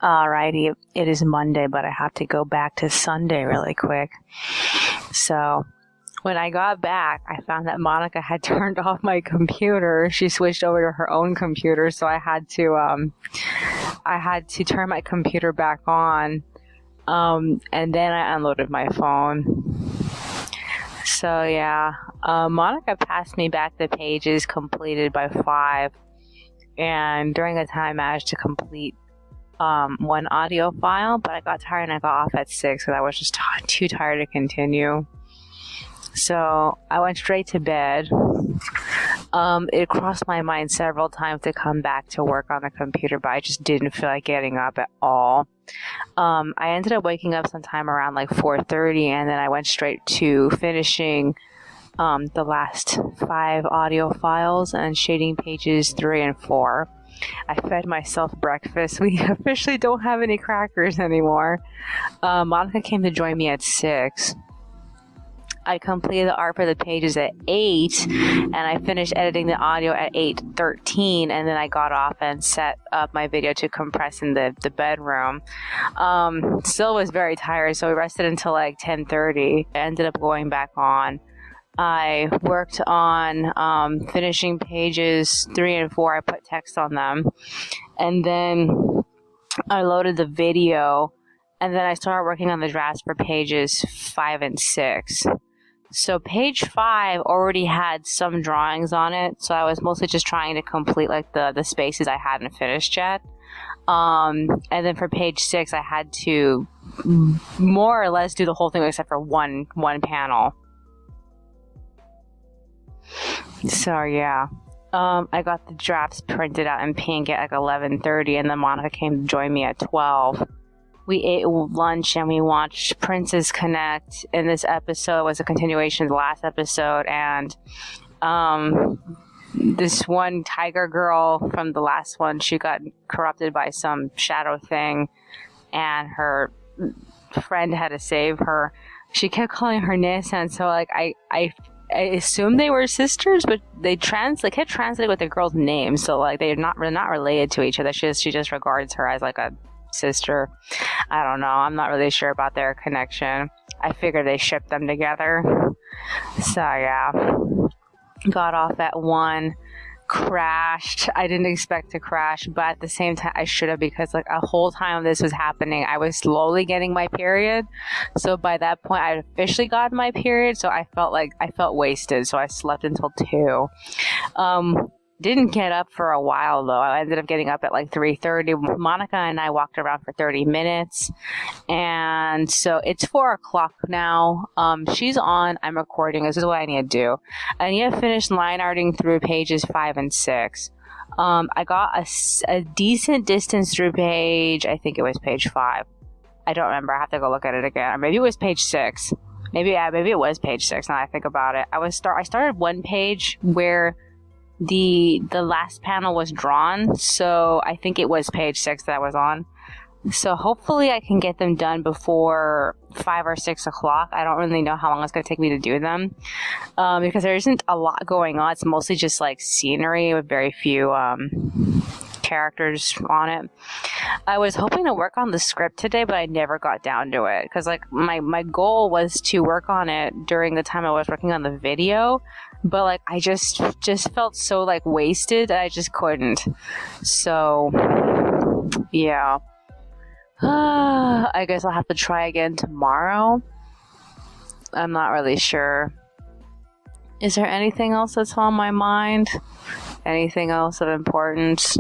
Alrighty, it is Monday, but I have to go back to Sunday really quick. So, when I got back, I found that Monica had turned off my computer. She switched over to her own computer, so I had to turn my computer back on, and then I unloaded my phone. So yeah, Monica passed me back the pages completed by 5, and during the time I managed to complete one audio file, but I got tired and I got off at 6 because I was just too tired to continue. So I went straight to bed. It crossed my mind several times to come back to work on the computer, but I just didn't feel like getting up at all. I ended up waking up sometime around like 4:30, and then I went straight to finishing the last 5 audio files and shading pages 3 and 4. I fed myself breakfast. We officially don't have any crackers anymore. Monica came to join me at 6. I completed the art for the pages at 8, and I finished editing the audio at 8:13, and then I got off and set up my video to compress in the bedroom. Still was very tired, so we rested until like 10:30. I ended up going back on. I worked on finishing pages 3 and 4. I put text on them. And then I loaded the video. And then I started working on the drafts for pages 5 and 6. So page 5 already had some drawings on it. So I was mostly just trying to complete like the spaces I hadn't finished yet. And then for page 6, I had to more or less do the whole thing except for one panel. So yeah, I got the drafts printed out in pink at like 11:30, and then Monica came to join me at 12. We ate lunch and we watched Princess Connect. And this episode was a continuation of the last episode, and this one tiger girl from the last one, she got corrupted by some shadow thing, and her friend had to save her. She kept calling her Nissa, and so like I assumed they were sisters, but they kept translating with the girl's name, so like they're not related to each other. She just regards her as like a sister. I don't know. I'm not really sure about their connection. I figured they shipped them together. So yeah, got off at 1. Crashed. I didn't expect to crash, but at the same time I should have, because like a whole time this was happening I was slowly getting my period. So by that point I had officially gotten my period, so I felt wasted, so I slept until 2. Didn't get up for a while though. I ended up getting up at like 3:30. Monica and I walked around for 30 minutes, and so it's 4 o'clock now. She's on, I'm recording. This is what I need to do. I need to finish line arting through pages 5 and 6. I got a decent distance through page, I think it was page 5. I don't remember. I have to go look at it again. Or maybe it was page 6. Maybe it was page 6 now I think about it. I started one page where the last panel was drawn, so I think it was page 6 that I was on. So hopefully I can get them done before 5 or 6 o'clock. I don't really know how long it's going to take me to do them, because there isn't a lot going on. It's mostly just like scenery with very few characters on it. I was hoping to work on the script today, but I never got down to it, because like my goal was to work on it during the time I was working on the video, but like I just felt so like wasted that I just couldn't. So yeah, I guess I'll have to try again tomorrow. I'm not really sure. Is there anything else that's on my mind? Anything else of importance?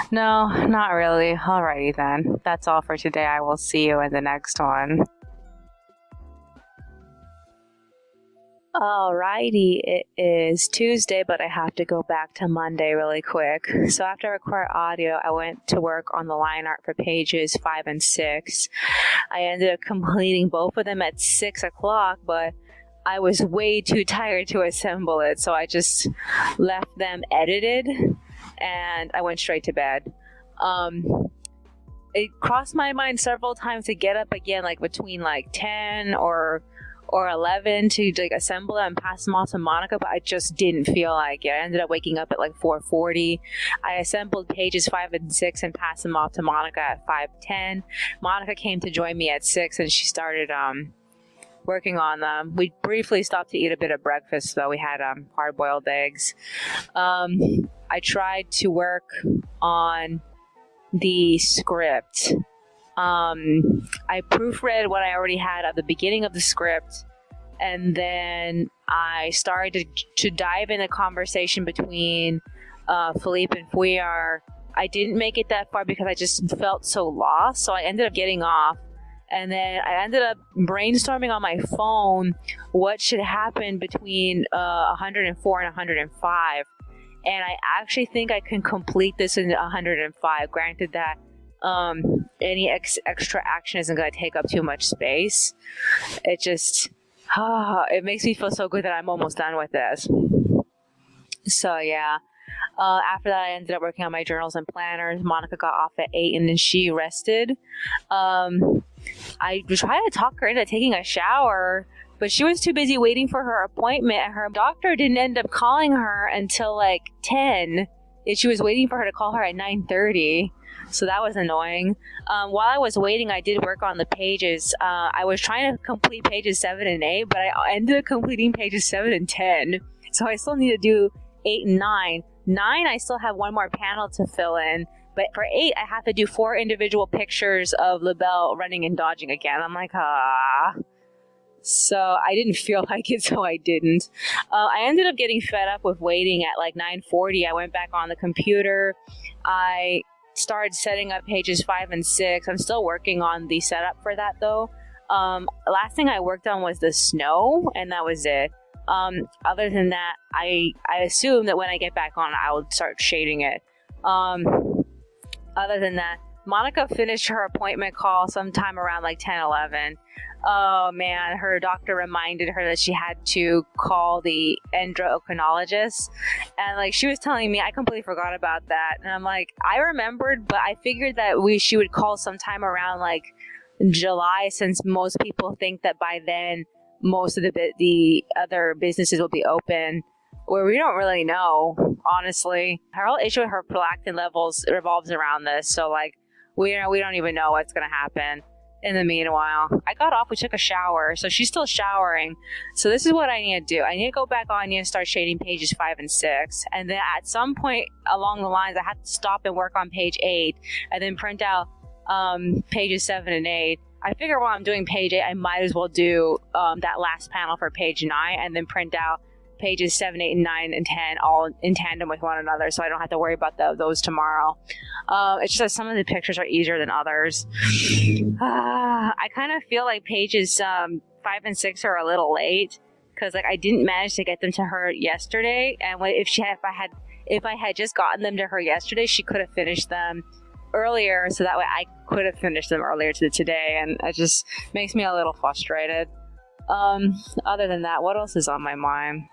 No, not really. Alrighty then. That's all for today. I will see you in the next one. Alrighty, it is Tuesday, but I have to go back to Monday really quick. So after I record audio, I went to work on the line art for pages 5 and 6. I ended up completing both of them at 6 o'clock, but I was way too tired to assemble it, so I just left them edited, and I went straight to bed. It crossed my mind several times to get up again, like between like 10 or or 11 to like assemble them and pass them off to Monica, but I just didn't feel like it. I ended up waking up at like 4:40. I assembled pages 5 and 6 and passed them off to Monica at 5:10. Monica came to join me at 6 and she started working on them. We briefly stopped to eat a bit of breakfast though. We had hard-boiled eggs. I tried to work on the script. I proofread what I already had at the beginning of the script, and then I started to dive in a conversation between Philippe and Fouillard. I didn't make it that far because I just felt so lost, so I ended up getting off, and then I ended up brainstorming on my phone what should happen between 104 and 105, and I actually think I can complete this in 105, granted that any extra action isn't going to take up too much space. It just, it makes me feel so good that I'm almost done with this. So yeah, after that I ended up working on my journals and planners. Monica got off at 8 and then she rested. I tried to talk her into taking a shower, but she was too busy waiting for her appointment, and her doctor didn't end up calling her until like 10. And she was waiting for her to call her at 9:30. So that was annoying. While I was waiting, I did work on the pages. I was trying to complete pages 7 and 8, but I ended up completing pages 7 and 10. So I still need to do 8 and 9. 9, I still have one more panel to fill in. But for 8, I have to do 4 individual pictures of LaBelle running and dodging again. I'm like, So I didn't feel like it, so I didn't. I ended up getting fed up with waiting at like 9:40. I went back on the computer. I started setting up pages 5 and 6. I'm still working on the setup for that though. Last thing I worked on was the snow, and that was it. Other than that, I assume that when I get back on, I will start shading it. Other than that, Monica finished her appointment call sometime around like 10-11. Oh man, her doctor reminded her that she had to call the endocrinologist, and like she was telling me, I completely forgot about that, and I'm like, I remembered, but I figured that she would call sometime around like July, since most people think that by then most of the other businesses will be open, where we don't really know, honestly. Her whole issue with her prolactin levels revolves around this, so like we don't even know what's gonna happen. In the meanwhile, I got off, we took a shower, so she's still showering. So this is what I need to do. I need to go back on, I need to start shading pages 5 and 6. And then at some point along the lines, I have to stop and work on page 8 and then print out pages 7 and 8. I figure while I'm doing page 8, I might as well do that last panel for page 9 and then print out pages 7, 8, and 9, and 10 all in tandem with one another, so I don't have to worry about those tomorrow. It's just that some of the pictures are easier than others. I kind of feel like pages 5 and 6 are a little late, because like I didn't manage to get them to her yesterday, and if I had just gotten them to her yesterday, she could have finished them earlier, so that way I could have finished them earlier today, and it just makes me a little frustrated. Other than that, what else is on my mind?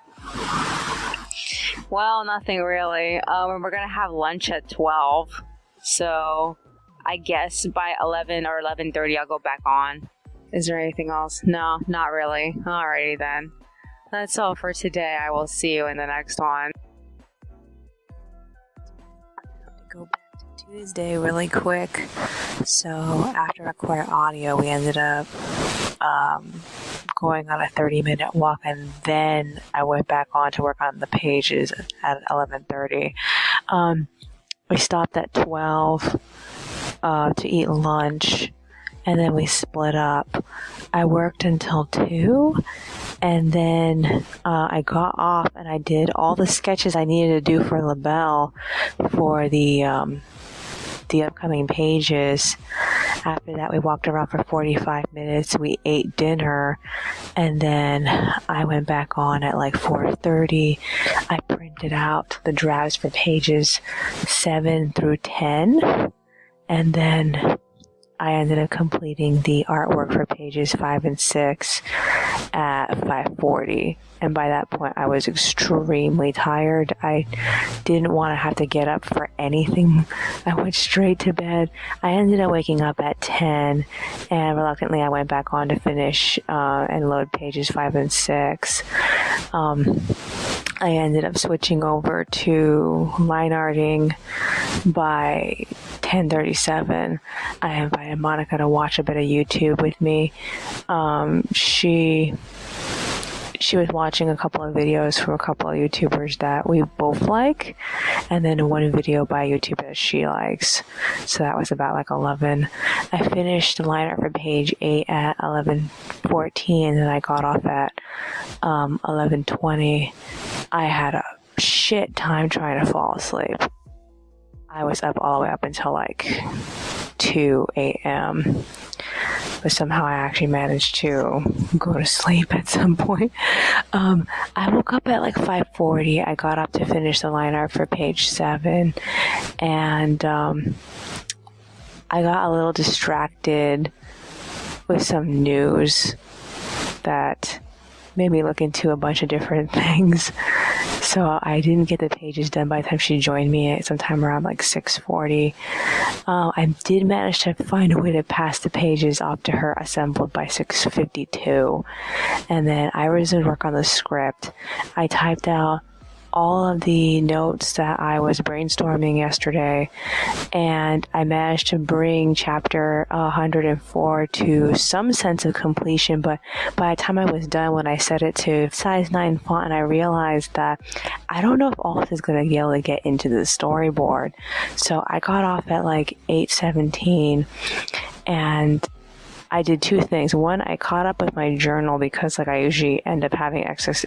Well, nothing really. We're gonna have lunch at 12, so I guess by 11 or 11:30 I'll go back on. Is there anything else? No, not really. Alrighty then. That's all for today. I will see you in the next one. Go back to Tuesday really quick. So after recording audio, we ended up going on a 30-minute walk, and then I went back on to work on the pages at 11:30. We stopped at 12 to eat lunch, and then we split up. I worked until 2, and then I got off and I did all the sketches I needed to do for LaBelle for the upcoming pages. After that, we walked around for 45 minutes. We ate dinner, and then I went back on at like 4:30. I printed out the drafts for pages 7 through 10, and then I ended up completing the artwork for pages 5 and 6. at 5:40. And by that point, I was extremely tired. I didn't want to have to get up for anything. I went straight to bed. I ended up waking up at 10, and reluctantly I went back on to finish and load pages 5 and 6. I ended up switching over to line arting by 10:37. I invited Monica to watch a bit of YouTube with me. She was watching a couple of videos from a couple of YouTubers that we both like, and then one video by a YouTuber that she likes. So that was about like 11. I finished the line art for page 8 at 11:14, and I got off at 11:20. I had a shit time trying to fall asleep. I was up all the way up until like 2 a.m. But somehow I actually managed to go to sleep at some point. I woke up at like 5:40. I got up to finish the line art for page 7, and I got a little distracted with some news that made me look into a bunch of different things. So I didn't get the pages done by the time she joined me at sometime around like 6:40. I did manage to find a way to pass the pages off to her assembled by 6:52. And then I resumed work on the script. I typed out all of the notes that I was brainstorming yesterday, and I managed to bring chapter 104 to some sense of completion. But by the time I was done, when I set it to size 9 font, and I realized that I don't know if all this is going to be able to get into the storyboard. So I got off at like 8:17, and I did two things. One, I caught up with my journal because like I usually end up having excess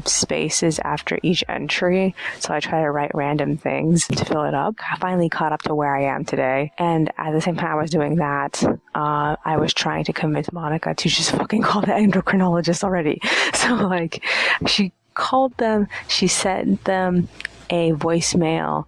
spaces after each entry. So I try to write random things to fill it up. I finally caught up to where I am today. And at the same time I was doing that, I was trying to convince Monica to just fucking call the endocrinologist already. So like she called them, she sent them a voicemail.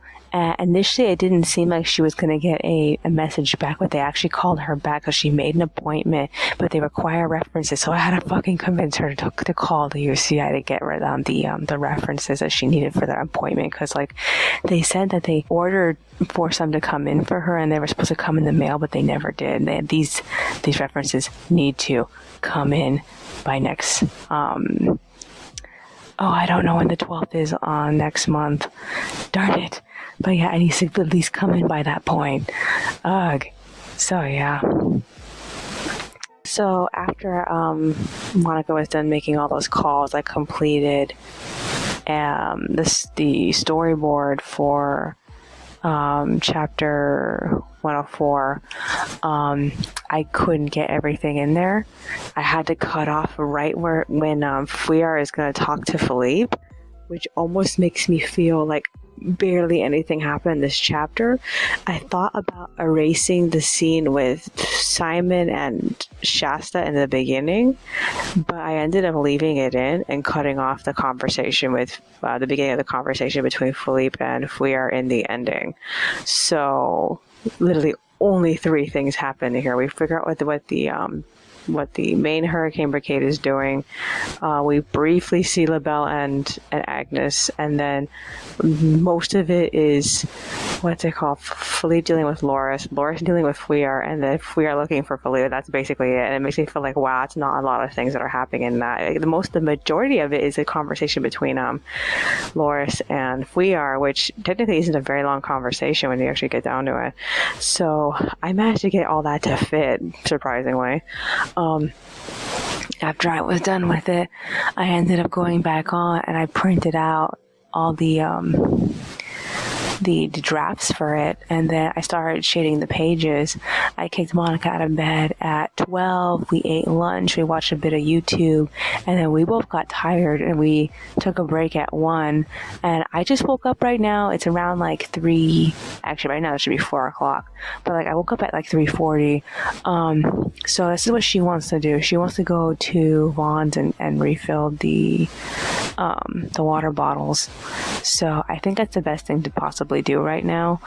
Initially, it didn't seem like she was going to get a message back, but they actually called her back because she made an appointment, but they require references. So I had to fucking convince her to call the UCI to get rid of the references that she needed for their appointment. Because like they said that they ordered for some to come in for her, and they were supposed to come in the mail, but they never did. These references need to come in by next. I don't know when the 12th is on next month. Darn it. But yeah, I need to at least come in by that point. Ugh. So yeah. So after Monica was done making all those calls, I completed the storyboard for chapter 104. I couldn't get everything in there. I had to cut off right when Fouillard is going to talk to Philippe, which almost makes me feel like barely anything happened in this chapter. I thought about erasing the scene with Simon and Shasta in the beginning, but I ended up leaving it in and cutting off the conversation with the beginning of the conversation between Philippe and Fouillard in the ending. So literally only 3 things happen here. We figure out what the main Hurricane Brigade is doing. We briefly see LaBelle and Agnes, and then most of it is what's it called? Philippe dealing with Loris dealing with Fouillard, and then Fouillard looking for Philippe. That's basically it. And it makes me feel like, wow, it's not a lot of things that are happening in that. The majority of it is a conversation between Loris and Fouillard, which technically isn't a very long conversation when you actually get down to it. So I managed to get all that to fit, surprisingly. After I was done with it, I ended up going back on and I printed out all the drafts for it, and then I started shading the pages. I kicked Monica out of bed at 12. We ate lunch, we watched a bit of YouTube, and then we both got tired and we took a break at 1. And I just woke up right now. It's around like 3. Actually, right now it should be 4 o'clock. But like I woke up at like 3:40. So this is what she wants to do. She wants to go to Vaughn's and refill the water bottles. So I think that's the best thing to possibly possibly do right now.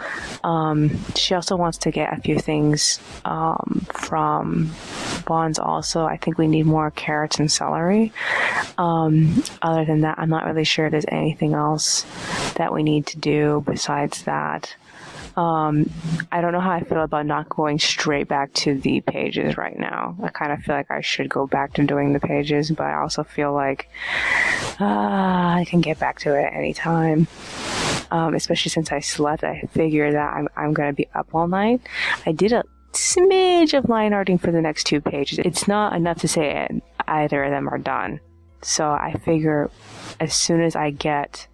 She also wants to get a few things from Vons also. I think we need more carrots and celery. Other than that, I'm not really sure if there's anything else that we need to do besides that. I don't know how I feel about not going straight back to the pages right now. I kind of feel like I should go back to doing the pages, but I also feel like I can get back to it anytime. Especially since I slept, I figure that I'm going to be up all night. I did a smidge of line arting for the next 2 pages. It's not enough to say either of them are done. So I figure as soon as I get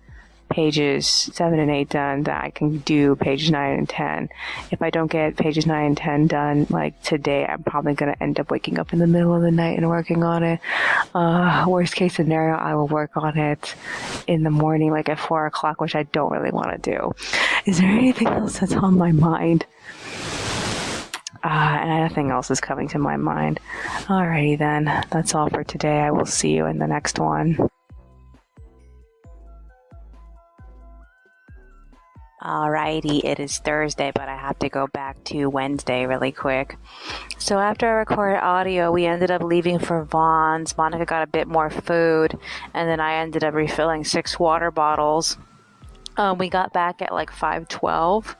pages 7 and 8 done, that I can do pages 9 and 10. If I don't get pages 9 and 10 done like today, I'm probably going to end up waking up in the middle of the night and working on it. Worst case scenario, I will work on it in the morning, like at 4 o'clock, which I don't really want to do. Is there anything else that's on my mind? And nothing else is coming to my mind. Alrighty then, that's all for today. I will see you in the next one. Alrighty, it is Thursday, but I have to go back to Wednesday really quick. So after I recorded audio, we ended up leaving for Vons. Monica got a bit more food, and then I ended up refilling 6 water bottles. We got back at like 5:12.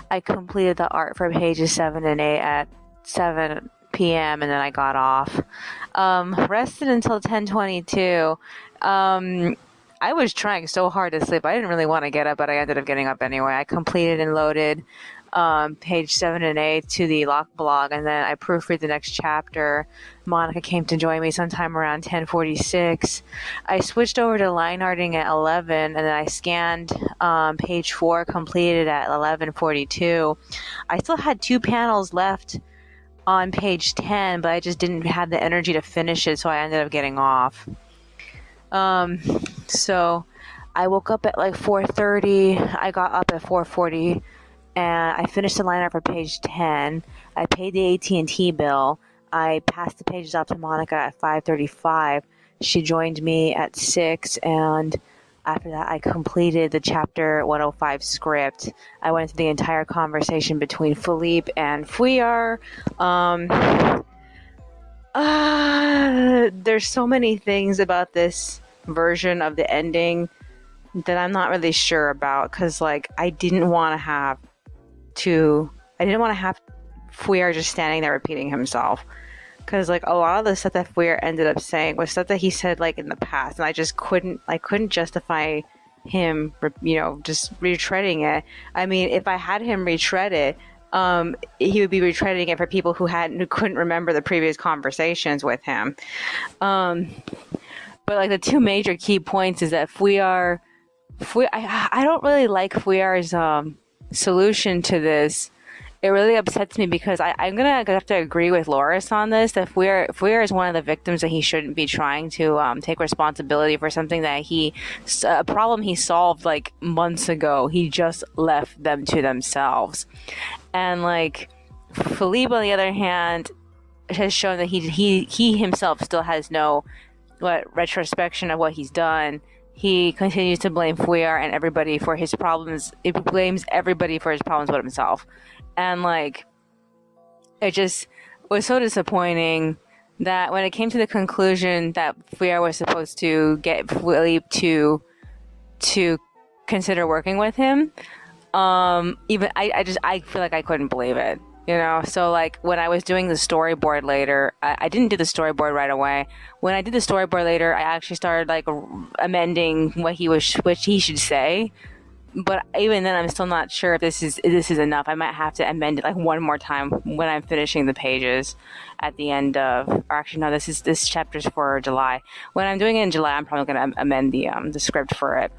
I completed the art for pages 7 and 8 at 7 p.m. and then I got off. Rested until 10:22. I was trying so hard to sleep. I didn't really want to get up, but I ended up getting up anyway. I completed and loaded page 7 and 8 to the lock blog, and then I proofread the next chapter. Monica came to join me sometime around 10:46. I switched over to line arting at 11, and then I scanned page 4, completed at 11:42. I still had 2 panels left on page 10, but I just didn't have the energy to finish it, so I ended up getting off. So I woke up at like 4:30. I got up at 4:40 and I finished the line art for page 10. I paid the AT&T bill. I passed the pages off to Monica at 5:35. She joined me at 6, and after that I completed the chapter 105 script. I went through the entire conversation between Philippe and Fouillard. There's so many things about this version of the ending that I'm not really sure about, because like I didn't want to have Fouillard just standing there repeating himself, because like a lot of the stuff that Fouillard ended up saying was stuff that he said like in the past, and I couldn't justify him just retreading it. I mean, if I had him retread it, he would be retreading it for people who couldn't remember the previous conversations with him. But like the 2 major key points is that Fouillard, I don't really like Fouillard's solution to this. It really upsets me, because I'm gonna have to agree with Loris on this, that Fouillard is one of the victims that he shouldn't be trying to take responsibility for something that a problem he solved like months ago. He just left them to themselves. And like Philippe, on the other hand, has shown that he himself still has no retrospection of what he's done. He continues to blame Fouillard and everybody for his problems. He blames everybody for his problems but himself. And like, it just was so disappointing that when it came to the conclusion that Fouillard was supposed to get Philippe to consider working with him, even I feel like I couldn't believe it. So like when I was doing the storyboard later, I didn't do the storyboard right away. When I did the storyboard later, I actually started like amending what he should say. But even then, I'm still not sure if this is enough. I might have to amend it like one more time when I'm finishing the pages at the end of. Or actually, no, this chapter's for July. When I'm doing it in July, I'm probably going to amend the script for it.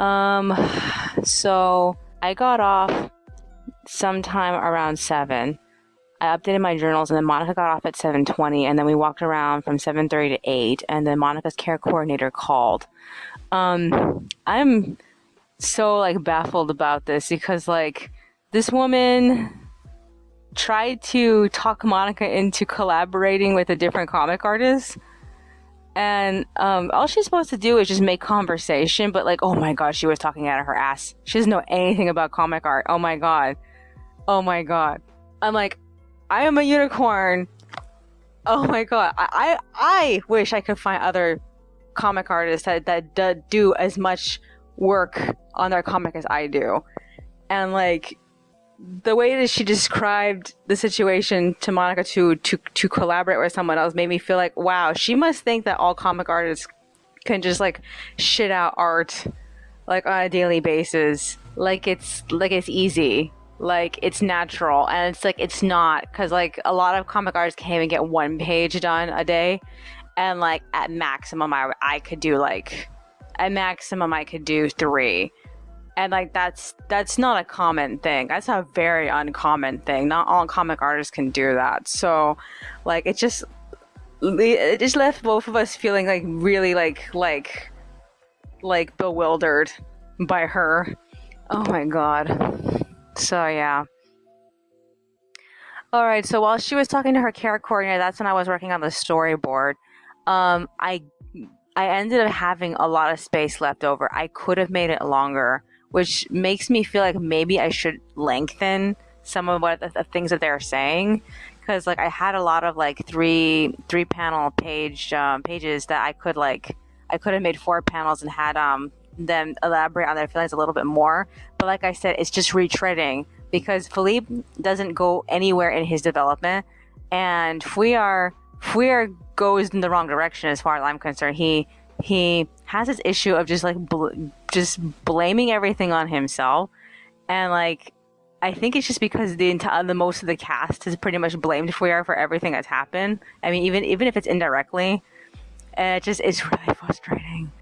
So I got off sometime around 7. I updated my journals, and then Monica got off at 7:20, and then we walked around from 7:30 to 8, and then Monica's care coordinator called. I'm so like baffled about this, because like this woman tried to talk Monica into collaborating with a different comic artist, And all she's supposed to do is just make conversation, but like, oh my god, she was talking out of her ass. She doesn't know anything about comic art. Oh my god. Oh my god. I'm like, I am a unicorn. Oh my god. I wish I could find other comic artists that do as much work on their comic as I do. And like the way that she described the situation to Monica to collaborate with someone else made me feel like, wow, she must think that all comic artists can just like shit out art like on a daily basis, like it's easy, like it's natural. And it's like it's not, because like a lot of comic artists can't even get one page done a day, and like at maximum I could do like at maximum I could do 3. And like that's not a common thing. That's a very uncommon thing. Not all comic artists can do that. So like it just left both of us feeling like really like bewildered by her. Oh my god. So yeah. All right, so while she was talking to her character coordinator, that's when I was working on the storyboard. I ended up having a lot of space left over. I could have made it longer, which makes me feel like maybe I should lengthen some of what the things that they're saying, because like I had a lot of like three panel pages that I could have made 4 panels and had them elaborate on their feelings a little bit more. But like I said, it's just retreading, because Philippe doesn't go anywhere in his development, and Fouillard goes in the wrong direction as far as I'm concerned. He has this issue of just like just blaming everything on himself, and like I think it's just because the most of the cast has pretty much blamed Fouillard for everything that's happened. I mean, even if it's indirectly, it's really frustrating.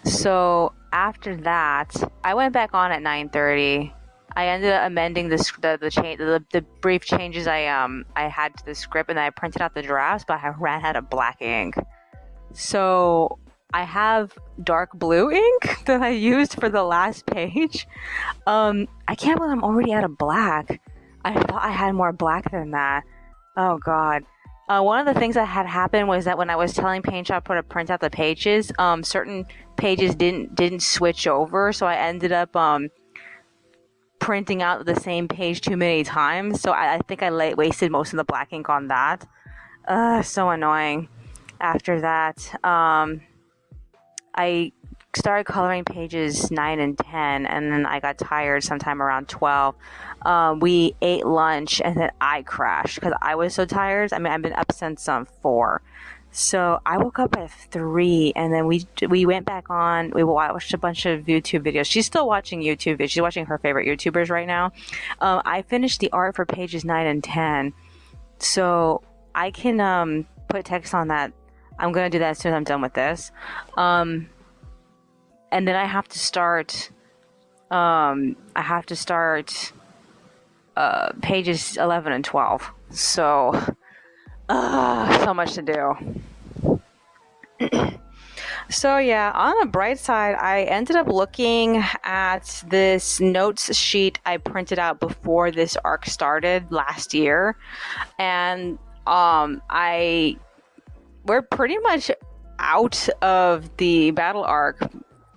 So after that, I went back on at 9:30. I ended up amending the brief changes I had to the script, and I printed out the drafts, but I ran out of black ink. So I have dark blue ink that I used for the last page. I can't believe I'm already out of black. I thought I had more black than that. Oh god. One of the things that had happened was that when I was telling Paint Shop to print out the pages, certain pages didn't switch over, so I ended up printing out the same page too many times. So I think I wasted most of the black ink on that. So annoying. After that, I started coloring pages 9 and 10, and then I got tired sometime around 12. We ate lunch, and then I crashed because I was so tired. I mean, I've been up since 4. So I woke up at 3, and then we went back on. We watched a bunch of YouTube videos. She's still watching YouTube videos. She's watching her favorite YouTubers right now. I finished the art for pages 9 and 10, so I can put text on that. I'm gonna do that as soon as I'm done with this. And then I have to start. Pages 11 and 12. So much to do. So yeah, on the bright side, I ended up looking at this notes sheet I printed out before this arc started last year, and we're pretty much out of the battle arc.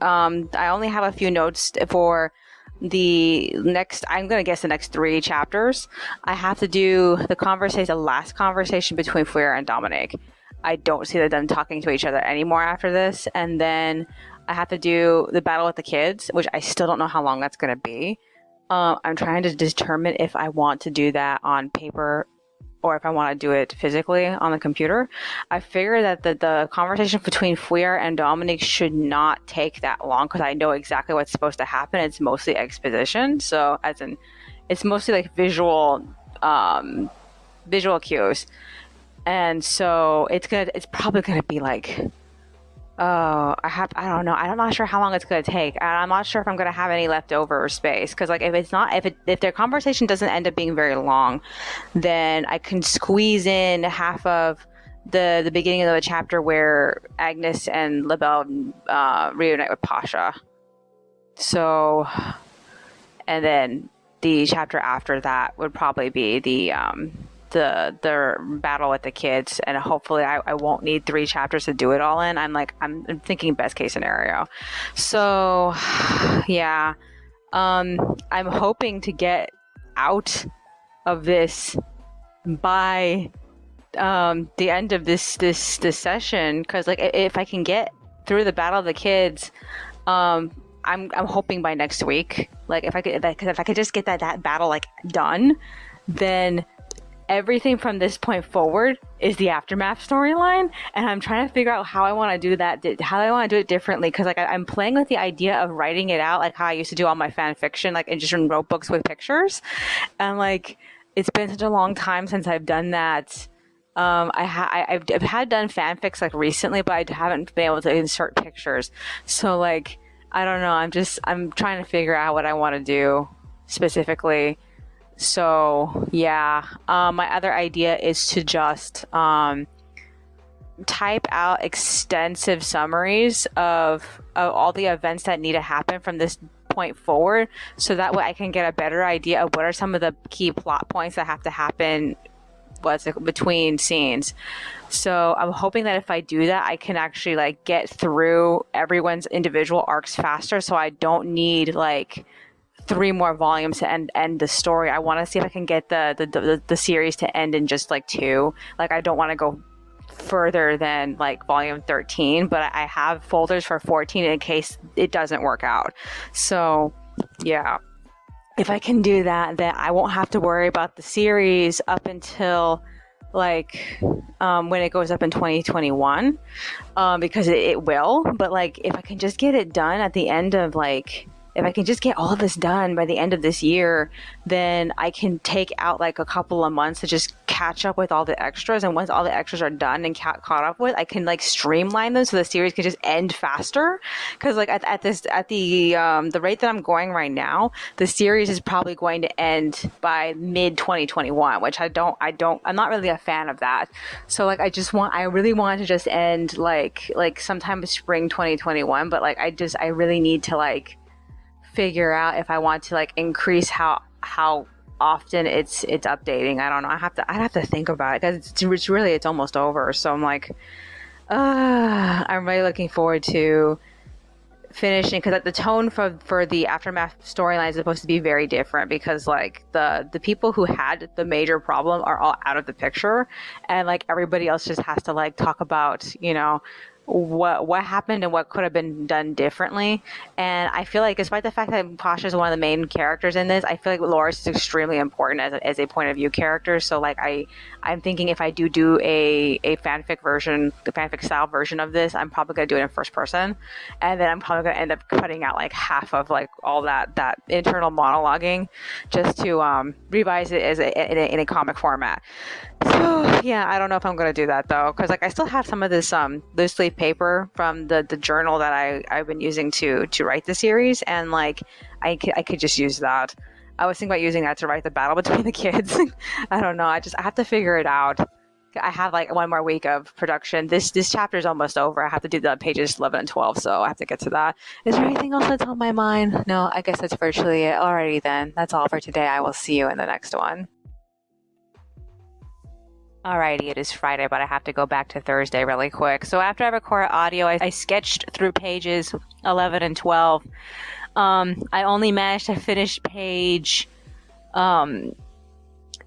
I only have a few notes for the next, I'm going to guess the next 3 chapters. I have to do the last conversation between Fouillard and Dominique. I don't see them talking to each other anymore after this. And then I have to do the battle with the kids, which I still don't know how long that's going to be. I'm trying to determine if I want to do that on paper or if I want to do it physically on the computer. I figure that the conversation between Fouillard and Dominique should not take that long, because I know exactly what's supposed to happen. It's mostly exposition, so it's mostly like visual cues, and so it's probably gonna be like, I don't know. I'm not sure how long it's going to take. And I'm not sure if I'm going to have any leftover space. Because like if their conversation doesn't end up being very long, then I can squeeze in half of the beginning of the chapter where Agnes and Labelle reunite with Pasha. So, and then the chapter after that would probably be the the battle with the kids, and hopefully I won't need 3 chapters to do it all in. I'm thinking best case scenario. So yeah, I'm hoping to get out of this by the end of this session, because like if I can get through the battle of the kids, I'm hoping by next week, like if I could just get that battle like done, then everything from this point forward is the aftermath storyline, and I'm trying to figure out how I want to do that, how I want to do it differently, because like I'm playing with the idea of writing it out like how I used to do all my fan fiction, like in just in notebooks with pictures, and like it's been such a long time since I've done that. I've had done fanfics like recently, but I haven't been able to insert pictures. So like I don't know. I'm trying to figure out what I want to do specifically. So yeah, my other idea is to just type out extensive summaries of all the events that need to happen from this point forward, so that way I can get a better idea of what are some of the key plot points that have to happen between scenes. So I'm hoping that if I do that, I can actually like get through everyone's individual arcs faster, so I don't need like 3 more volumes to end the story. I want to see if I can get the series to end in just like 2. Like I don't want to go further than like volume 13, but I have folders for 14 in case it doesn't work out. So yeah, if I can do that, then I won't have to worry about the series up until like when it goes up in 2021, because it will. But like if I can just get it done at the end of like, if I can just get all of this done by the end of this year, then I can take out like a couple of months to just catch up with all the extras. And once all the extras are done and caught up with, I can like streamline them so the series can just end faster. Because like at the rate that I'm going right now, the series is probably going to end by mid 2021, which I'm not really a fan of that. So like I really want to just end like sometime spring 2021, but like I really need to like figure out if I want to like increase how often it's updating. I don't know. I'd have to think about it, because it's almost over. So I'm like, I'm really looking forward to finishing, because like the tone for the aftermath storyline is supposed to be very different, because like the people who had the major problem are all out of the picture, and like everybody else just has to like talk about, you know, what happened and what could have been done differently. And I feel like despite the fact that Pasha is one of the main characters in this, I feel like Loris is extremely important as a point of view character. So like I'm thinking if I do a fanfic version, the fanfic style version of this, I'm probably gonna do it in first person, and then I'm probably gonna end up cutting out like half of like all that internal monologuing just to revise it in a comic format. So yeah, I don't know if I'm gonna do that though, because like I still have some of this loose leaf paper from the journal that I've been using to write the series, and like I could just use that. I was thinking about using that to write the battle between the kids. I don't know. I have to figure it out. I have like 1 more week of production. This chapter is almost over. I have to do the pages 11 and 12, so I have to get to that. Is there anything else that's on my mind? No, I guess that's virtually it. Alrighty then. That's all for today. I will see you in the next one. Alrighty, it is Friday, but I have to go back to Thursday really quick. So after I recorded audio, I sketched through pages 11 and 12. I only managed to finish page,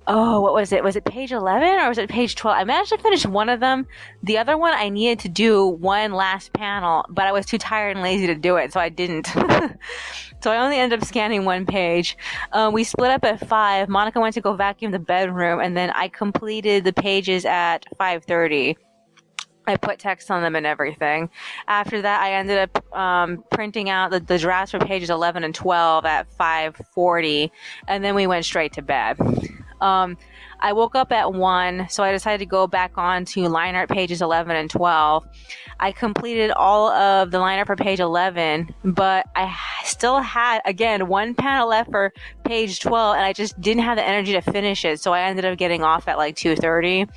what was it? Was it page 11 or was it page 12? I managed to finish one of them. The other one, I needed to do one last panel, but I was too tired and lazy to do it, so I didn't. So I only ended up scanning 1 page. We split up at 5. Monica went to go vacuum the bedroom, and then I completed the pages at 5:30. I put text on them and everything. After that, I ended up printing out the drafts for pages 11 and 12 at 5:40, and then we went straight to bed. I woke up at 1, so I decided to go back on to line art pages 11 and 12. I completed all of the line art for page 11, but I still had, again, 1 panel left for page 12, and I just didn't have the energy to finish it, so I ended up getting off at like 2:30.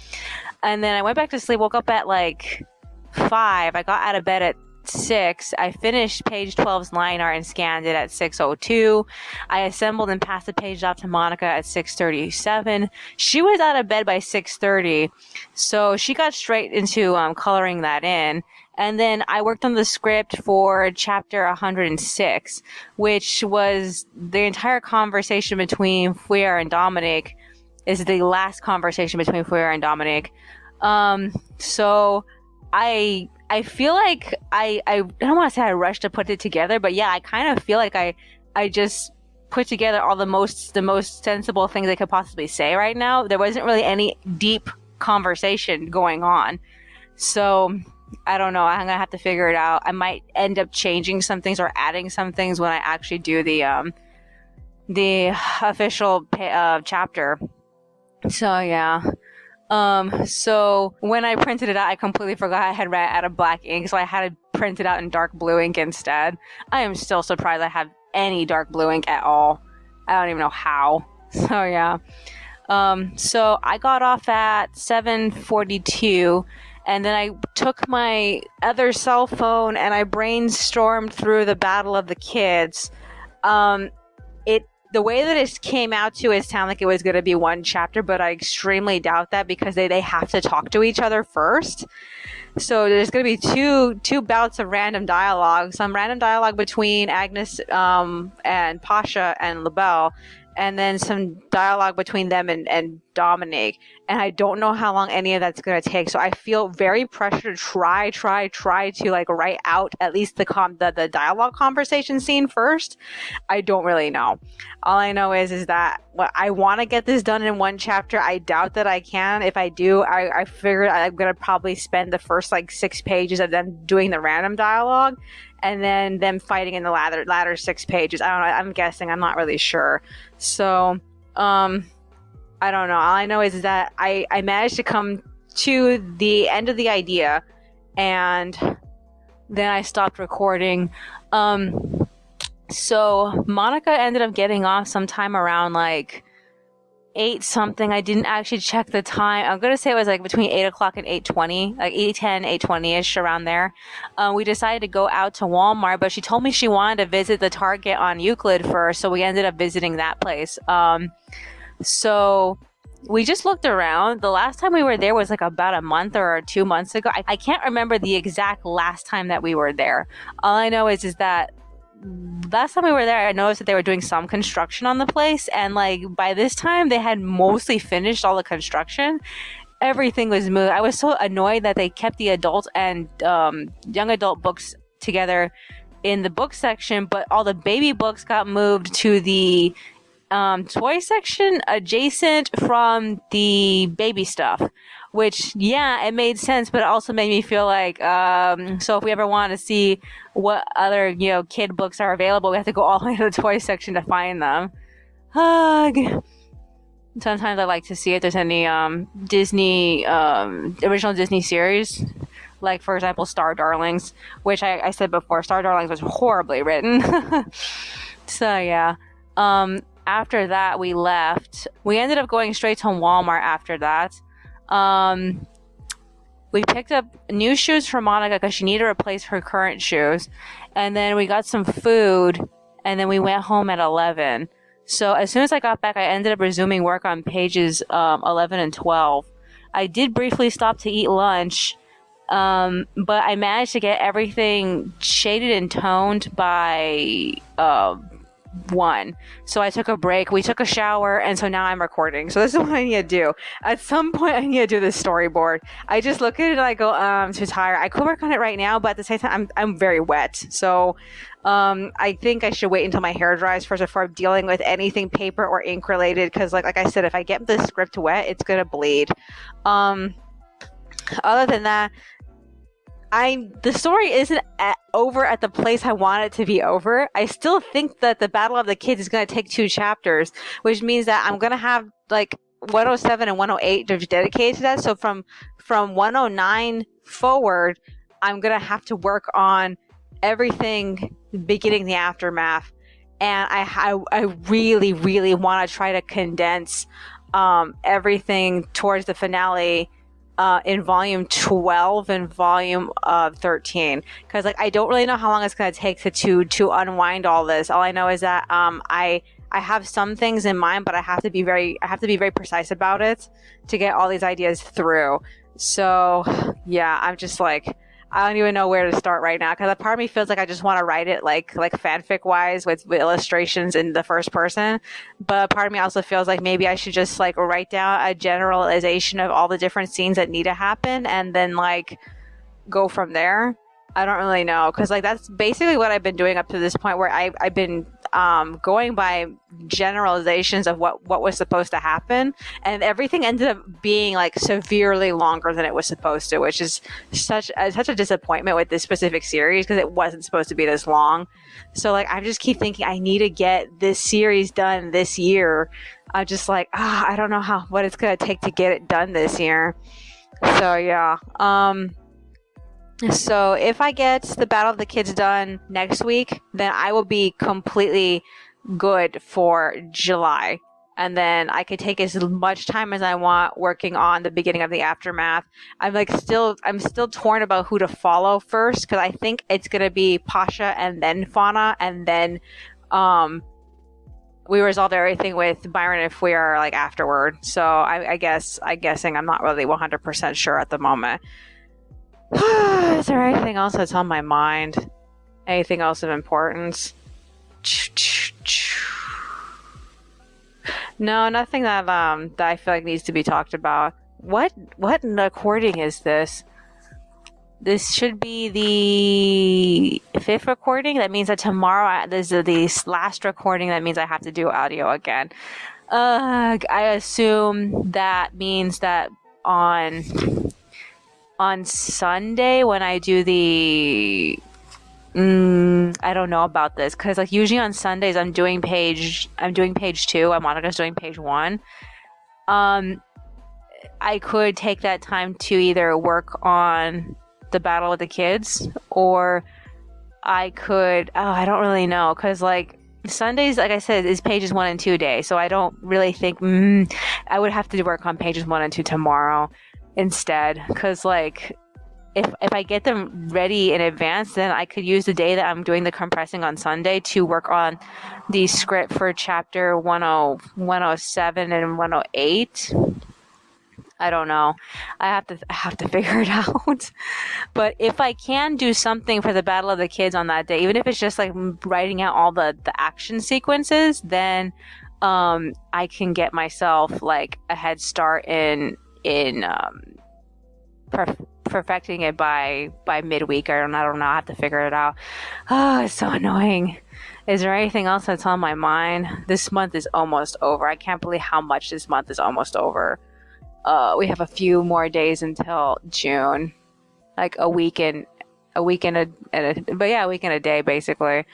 And then I went back to sleep, woke up at like 5. I got out of bed at 6. I finished page 12's line art and scanned it at 6:02. I assembled and passed the page off to Monica at 6:37. She was out of bed by 6:30, so she got straight into coloring that in. And then I worked on the script for chapter 106, which was the entire conversation between Fouillard and Dominique. Is the last conversation between Fouillard and Dominique. So I feel like I don't want to say I rushed to put it together, but yeah, I kind of feel like I just put together all the most sensible things I could possibly say right now. There wasn't really any deep conversation going on. So I don't know. I'm gonna have to figure it out. I might end up changing some things or adding some things when I actually do the official chapter. So yeah. So when I printed it out, I completely forgot I had ran out of black ink, so I had to print it out in dark blue ink instead. I am still surprised I have any dark blue ink at all. I don't even know how. So yeah. So I got off at 7:42. And then I took my other cell phone and I brainstormed through the Battle of the Kids. The way that it came out to it sounded like it was going to be one chapter, but I extremely doubt that because they have to talk to each other first. So there's going to be two bouts of random dialogue. Some random dialogue between Agnes and Pasha and LaBelle, and then some dialogue between them and Dominique. And I don't know how long any of that's going to take. So I feel very pressured to try to like write out at least the dialogue conversation scene first. I don't really know. All I know is that I want to get this done in one chapter. I doubt that I can. If I do, I figured I'm going to probably spend the first like 6 pages of them doing the random dialogue and then them fighting in the latter 6 pages. I don't know. I'm guessing. I'm not really sure. So, I don't know. All I know is that I managed to come to the end of the idea and then I stopped recording. So Monica ended up getting off sometime around like 8 something. I didn't actually check the time. I'm going to say it was like between 8 o'clock and 8:20, like 8:10, 8:20-ish around there. We decided to go out to Walmart, but she told me she wanted to visit the Target on Euclid first. So we ended up visiting that place. So we just looked around. The last time we were there was like about a month or 2 months ago. I can't remember the exact last time that we were there. All I know is that last time we were there, I noticed that they were doing some construction on the place, and like by this time they had mostly finished all the construction. Everything was moved. I was so annoyed that they kept the adult and young adult books together in the book section, but all the baby books got moved to the toy section adjacent from the baby stuff, which, yeah, it made sense, but it also made me feel like, so if we ever want to see what other, kid books are available, we have to go all the way to the toy section to find them. Sometimes I like to see if there's any Disney, original Disney series, like, for example, Star Darlings, which I said before, Star Darlings was horribly written. So, yeah. After that, we left. We ended up going straight to Walmart after that. We picked up new shoes for Monica because she needed to replace her current shoes. And then we got some food, and then we went home at 11. So as soon as I got back, I ended up resuming work on pages 11 and 12. I did briefly stop to eat lunch, but I managed to get everything shaded and toned by 1. So I took a break, we took a shower, and so now I'm recording. So this is what I need to do. At some point I need to do this storyboard. I just look at it and I go, I'm too tired. I could work on it right now, but at the same time I'm very wet. So I think I should wait until my hair dries first before I'm dealing with anything paper or ink related, because like I said, if I get the script wet, it's gonna bleed. Other than that, the story isn't over at the place I want it to be over. I still think that the Battle of the Kids is going to take 2 chapters, which means that I'm going to have like 107 and 108 dedicated to that. So from 109 forward, I'm going to have to work on everything beginning the aftermath. And I really, really want to try to condense everything towards the finale in volume 12 and volume 13, because like I don't really know how long it's going to take to unwind all this. All I know is that I have some things in mind, but I have to be very precise about it to get all these ideas through. So yeah, I'm just like, I don't even know where to start right now, because a part of me feels like I just want to write it like fanfic wise with illustrations in the first person, but a part of me also feels like maybe I should just like write down a generalization of all the different scenes that need to happen and then like go from there. I don't really know, because like that's basically what I've been doing up to this point, where I've been going by generalizations of what was supposed to happen, and everything ended up being like severely longer than it was supposed to, which is such a disappointment with this specific series, because it wasn't supposed to be this long. So like I just keep thinking I need to get this series done this year. I'm just like, I don't know what it's gonna take to get it done this year. So yeah. So if I get the Battle of the Kids done next week, then I will be completely good for July. And then I could take as much time as I want working on the beginning of the Aftermath. I'm still torn about who to follow first, because I think it's going to be Pasha and then Fauna, and then we resolve everything with Byron if we are like afterward. So I'm guessing I'm not really 100% sure at the moment. Is there anything else that's on my mind? Anything else of importance? No, nothing that I feel like needs to be talked about. What recording is this? This should be the 5th recording. That means that tomorrow this is the last recording. That means I have to do audio again. I assume that means that on Sunday when I do the I don't know about this, because like usually on Sundays I'm doing page 2 and Monica's doing page 1. I could take that time to either work on the Battle with the Kids, or I could I don't really know, because like Sundays, like I said, is pages 1 and 2 day, so I don't really think I would have to work on pages 1 and 2 tomorrow instead, because like if I get them ready in advance, then I could use the day that I'm doing the compressing on Sunday to work on the script for chapter 107 and 108. I don't know. I have to figure it out. But if I can do something for the Battle of the Kids on that day, even if it's just like writing out all the action sequences, then I can get myself like a head start in perfecting it by midweek. I don't know. I have to figure it out. Oh, it's so annoying. Is there anything else that's on my mind? This month is almost over. I can't believe how much this month is almost over. We have a few more days until June, like a week and a day basically.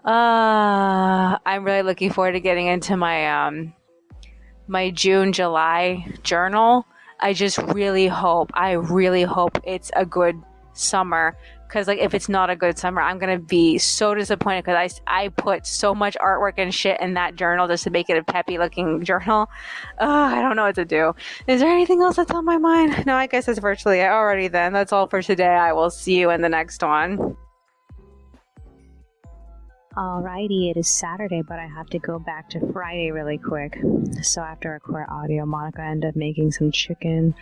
I'm really looking forward to getting into my my June-July journal. I really hope it's a good summer, because like if it's not a good summer, I'm gonna be so disappointed, because I put so much artwork and shit in that journal just to make it a peppy looking journal. I don't know what to do. Is there anything else that's on my mind? No, I guess it's virtually it already then. That's all for today. I will see you in the next one. Alrighty, it is Saturday, but I have to go back to Friday really quick. So after I record audio, Monica ended up making some chicken.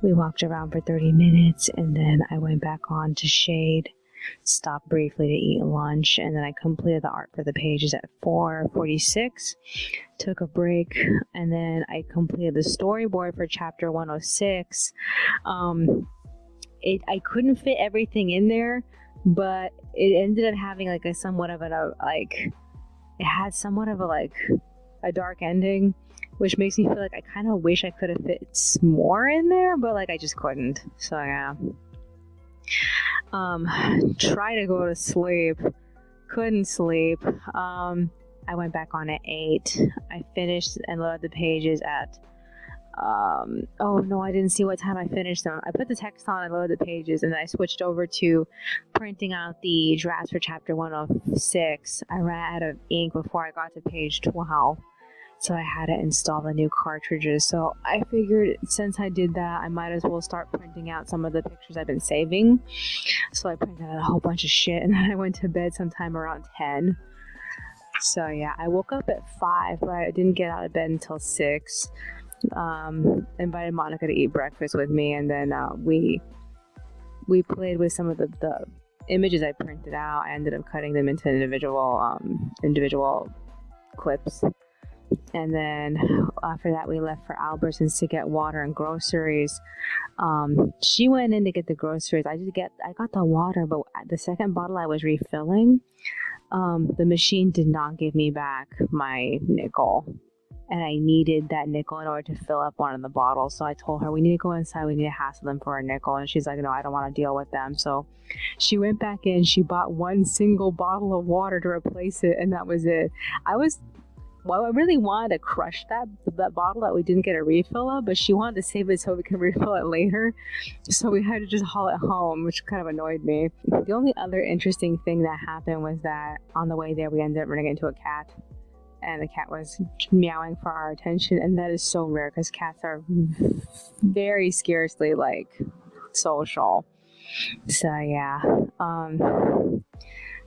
We walked around for 30 minutes, and then I went back on to shade, stopped briefly to eat lunch, and then I completed the art for the pages at 4:46, took a break, and then I completed the storyboard for chapter 106. I couldn't fit everything in there, but it ended up having like it had somewhat of a dark ending, which makes me feel like I kind of wish I could have fit more in there, but like I just couldn't. So yeah. Try to go to sleep, couldn't sleep. I went back on at 8. I finished and loaded the pages at oh no, I didn't see what time I finished them. I put the text on, I loaded the pages, and then I switched over to printing out the drafts for chapter 106. I ran out of ink before I got to page 12. So I had to install the new cartridges. So I figured since I did that, I might as well start printing out some of the pictures I've been saving. So I printed out a whole bunch of shit, and then I went to bed sometime around 10. So yeah, I woke up at 5, but I didn't get out of bed until 6. Invited Monica to eat breakfast with me, and then we played with some of the images I printed out. I ended up cutting them into individual clips. And then after that, we left for Albertsons to get water and groceries. She went in to get the groceries. I got the water, but the second bottle I was refilling, the machine did not give me back my nickel. And I needed that nickel in order to fill up one of the bottles. So I told her, we need to go inside. We need to hassle them for a nickel. And she's like, no, I don't want to deal with them. So she went back in. She bought one single bottle of water to replace it. And that was it. I really wanted to crush that bottle that we didn't get a refill of. But she wanted to save it so we could refill it later. So we had to just haul it home, which kind of annoyed me. The only other interesting thing that happened was that on the way there, we ended up running into a cat. And the cat was meowing for our attention, and that is so rare because cats are very scarcely social. So yeah,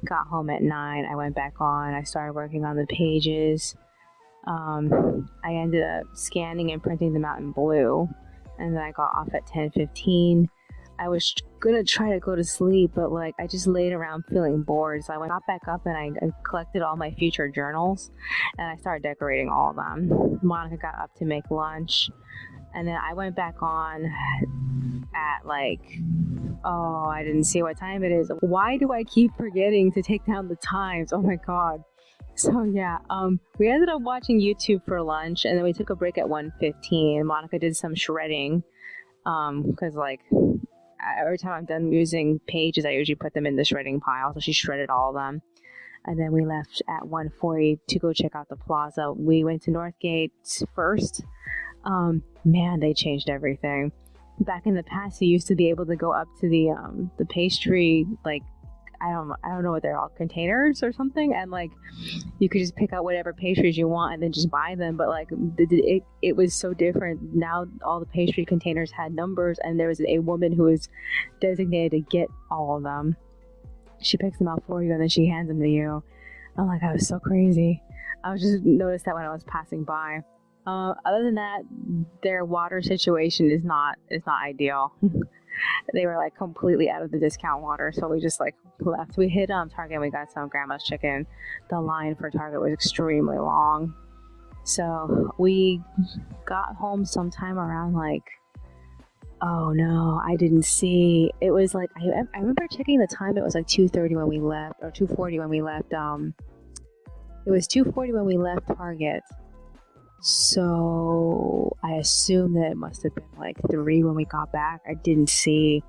got home at 9. I went back on. I started working on the pages. I ended up scanning and printing them out in blue, and then I got off at 10:15. I was gonna try to go to sleep, but I just laid around feeling bored. So I got back up and I collected all my future journals, and I started decorating all of them. Monica got up to make lunch, and then I went back on at I didn't see what time it is. Why do I keep forgetting to take down the times? Oh my god. So yeah, we ended up watching YouTube for lunch, and then we took a break at 1:15. Monica did some shredding, because every time I'm done using pages, I usually put them in the shredding pile. So she shredded all of them. And then we left at 1:40 to go check out the plaza. We went to Northgate first. Man, they changed everything. Back in the past, you used to be able to go up to the pastry, I don't know what they're all, containers or something, and you could just pick out whatever pastries you want and then just buy them. But it was so different. Now all the pastry containers had numbers, and there was a woman who was designated to get all of them. She picks them out for you and then she hands them to you. I'm like, I was so crazy. I was just noticed that when I was passing by. Other than that, their water situation is not ideal. They were completely out of the discount water, so we just left. We hit Target and we got some grandma's chicken. The line for Target was extremely long, so we got home sometime around oh no, I didn't see. It was I remember checking the time. It was 2:30 when we left, or 2:40 when we left. It was 2:40 when we left Target. So I assume that it must have been 3 when we got back. I didn't see.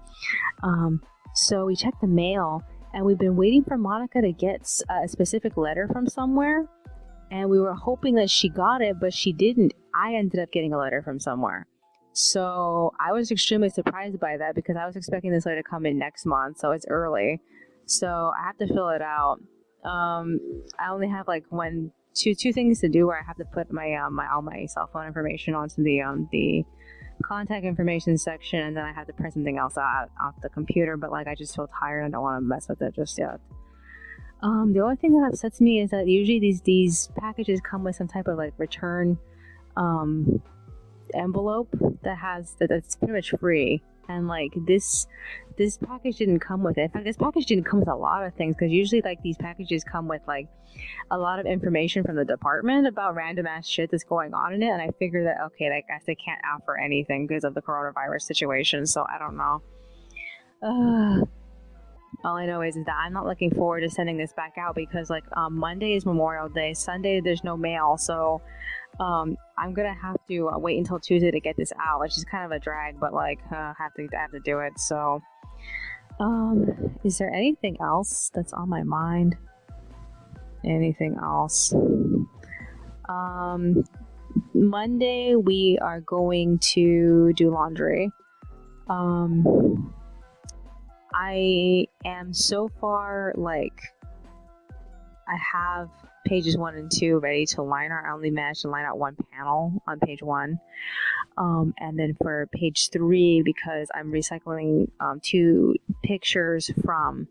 So we checked the mail, and we've been waiting for Monica to get a specific letter from somewhere, and we were hoping that she got it, but she didn't. I ended up getting a letter from somewhere. So I was extremely surprised by that because I was expecting this letter to come in next month, so it's early. So I have to fill it out. I only have two things to do where I have to put my all my cell phone information onto the contact information section, and then I have to print something else out off the computer. But I just feel tired and don't want to mess with it just yet. The only thing that upsets me is that usually these packages come with some type of return envelope that's pretty much free. And this package didn't come with it. In fact, this package didn't come with a lot of things, because usually these packages come with a lot of information from the department about random ass shit that's going on in it. And I figured that I guess they can't offer anything because of the coronavirus situation. So I don't know. All I know is that I'm not looking forward to sending this back out because Monday is Memorial Day. Sunday there's no mail, so I'm gonna have to wait until Tuesday to get this out, which is kind of a drag, but I have to do it. So is there anything else that's on my mind? Anything else? Monday we are going to do laundry. I am so far I have pages 1 and 2 ready to line art. I only managed to line out one panel on page 1. And then for page 3, because I'm recycling 2 pictures from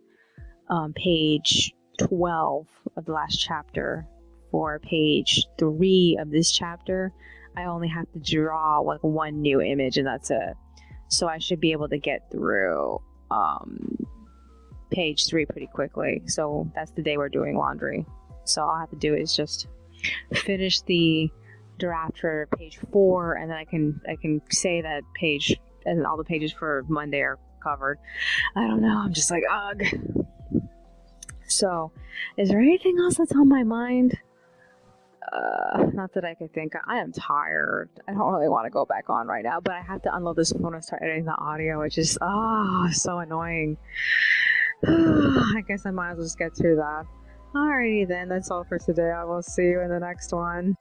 page 12 of the last chapter, for page 3 of this chapter, I only have to draw like one new image and that's it. So I should be able to get through page 3 pretty quickly. So that's the day we're doing laundry. So all I have to do is just finish the draft for page 4, and then I can say that page and all the pages for Monday are covered. I don't know. I'm just like, ugh. So, is there anything else that's on my mind? Not that I could think of. I am tired. I don't really want to go back on right now, but I have to unload this phone and start editing the audio, which is so annoying. I guess I might as well just get through that. Alrighty then, that's all for today. I will see you in the next one.